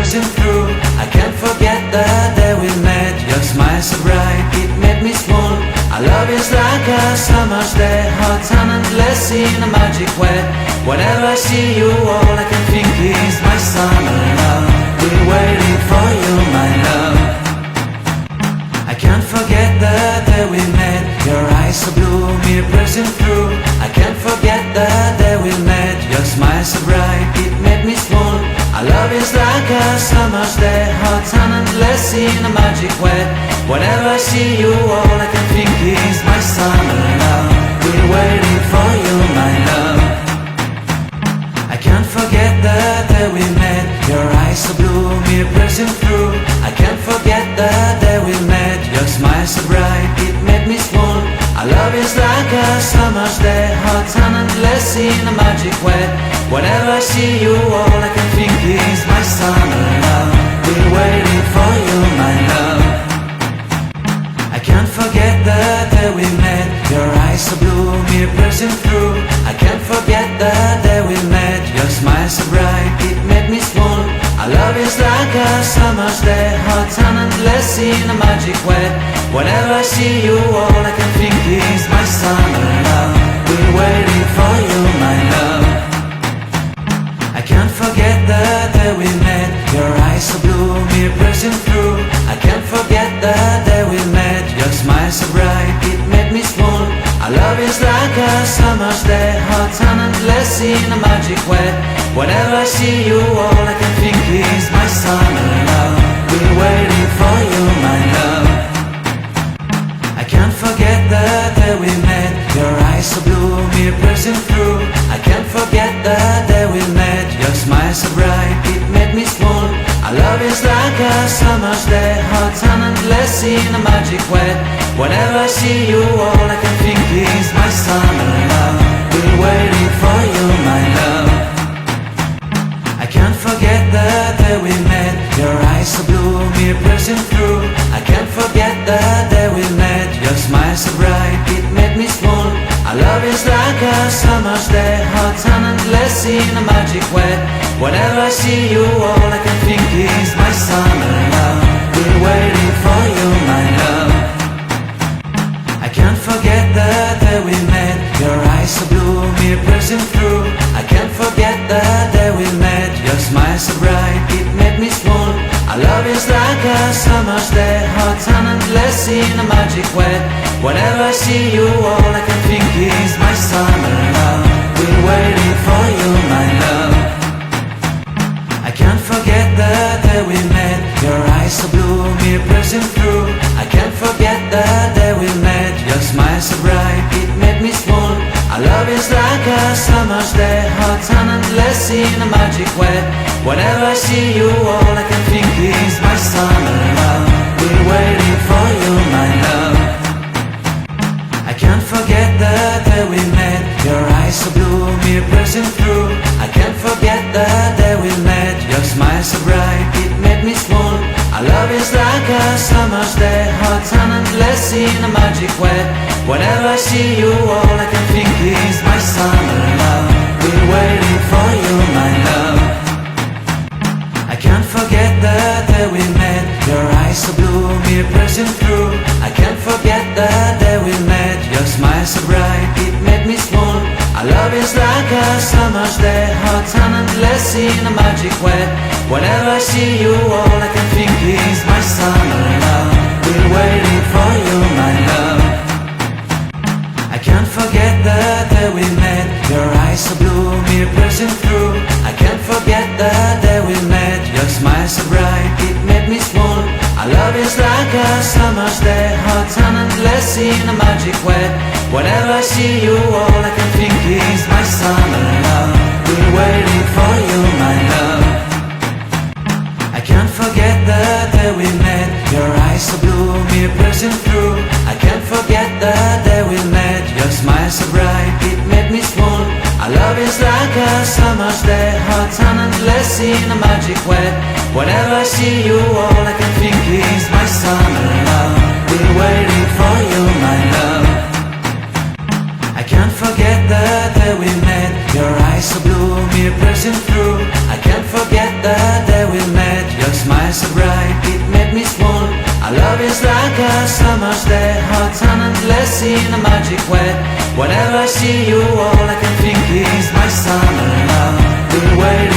pressing through. I can't forget the day we met. Your smile so bright, it made me swoon. Our love is like a summer's day, hot and endless in a magic way. Whenever I see you, all I can think is my summer love. We're waiting for you, my love. I can't forget the day we met. Your eyes so blue, me pressing through. I can't forget the day we met. Your smile so bright, it made me swoon. Our love is like a summer's day, hot and endless in a magic way. Whenever I see you, all I can think is my summer love. We're waiting for you, my love. I can't forget the day we met. Your eyes so blue, me pressing through. I can't forget the day we met. Your smile so bright, it made me swoon. Our love is like a summer's day, hot and endless in a magic way. Whenever I see you, all I can think is my summer love. We're waiting for you, my love. I can't forget the day we met. Your eyes so blue, me pressing through. I can't forget the day we met. Your smile so bright, it made me swoon. Our love is like a summer's day, hot and endless in a magic way. Whenever I see you, all I can think is my summer love. We're waiting for you, my love. I can't forget the day we met. Your eyes so blue, me pressing through. I can't forget the day we met. Your smile so bright, it made me swoon. Our love is like a summer's day, hot and endless in a magic way. Whenever I see you, all I can think is my summer love. We're waiting for you, my love. I can't forget the day we met. Your eyes so blue, me pressing through. I can't forget the day we met. Your smile so bright, it made me swoon. Our love is like a summer's day, hot and endless in a magic way. Whenever I see you, all I can think is my summer love. We're waiting for you, my love. I can't forget the day we met. Your eyes so blue, me pressing through. I can't forget the day we met. Your smile so bright, it made me swoon. Our love is like a summer's day, hot and endless in a magic way. Whenever I see you, all I can think is my summer love. We're waiting for you, my love. I can't forget the day we met. Your eyes so blue, me pressing through. I can't forget the day we met. Your smile so bright, it made me swoon. Our love is like a summer's day, hot and endless in a magic way. Whenever I see you, all I can think is my summer love. We're waiting for you, my love. I can't forget the day we met. Your eyes so blue, me pressing through. I can't forget the day we met. Your smile so bright, it made me swoon. Our love is like a summer's day, hot and endless in a magic way. Whenever I see you, all I can think is my summer love. We're waiting for you, my love. I can't forget the day we met. Your eyes so blue, me pressing through. I can't forget the day we met. Your smile so bright, it made me swoon. Our love is like a summer's day, hot and endless in a magic way. Whenever I see you, all I can think is my summer love. We're waiting for you, my love. I can't forget the day we met. Your eyes so blue, me pressing through. I can't forget the day we met. Your smile so bright, it made me swoon. Our love is like a summer's day, hot and endless in a magic way. Whenever I see you, all I can think is my summer love. We're waiting for you, my love. I can't forget the day we met. Your eyes so blue, me pressing through. I can't forget the day we met. Your smile so bright, it made me swoon. Our love is like a summer's day, hot and endless in a magic way. Whenever I see you, all I can think is my summer love. We're waiting for you, my love. I can't forget the day we met. Your eyes so blue, me pressing through. I can't forget the day we met. Your smile so bright, it made me swoon. Our love is like a summer's day, hot and endless in a magic way. Whenever I see you, all I can think is my summer love. We're waiting for you, my love. I can't forget the day we met. Your eyes so blue, me pressing through. I can't forget the day we met. is like a summer's day, hot and endless in a magic way. Whenever I see you, all I can think is my summer love. We'll wait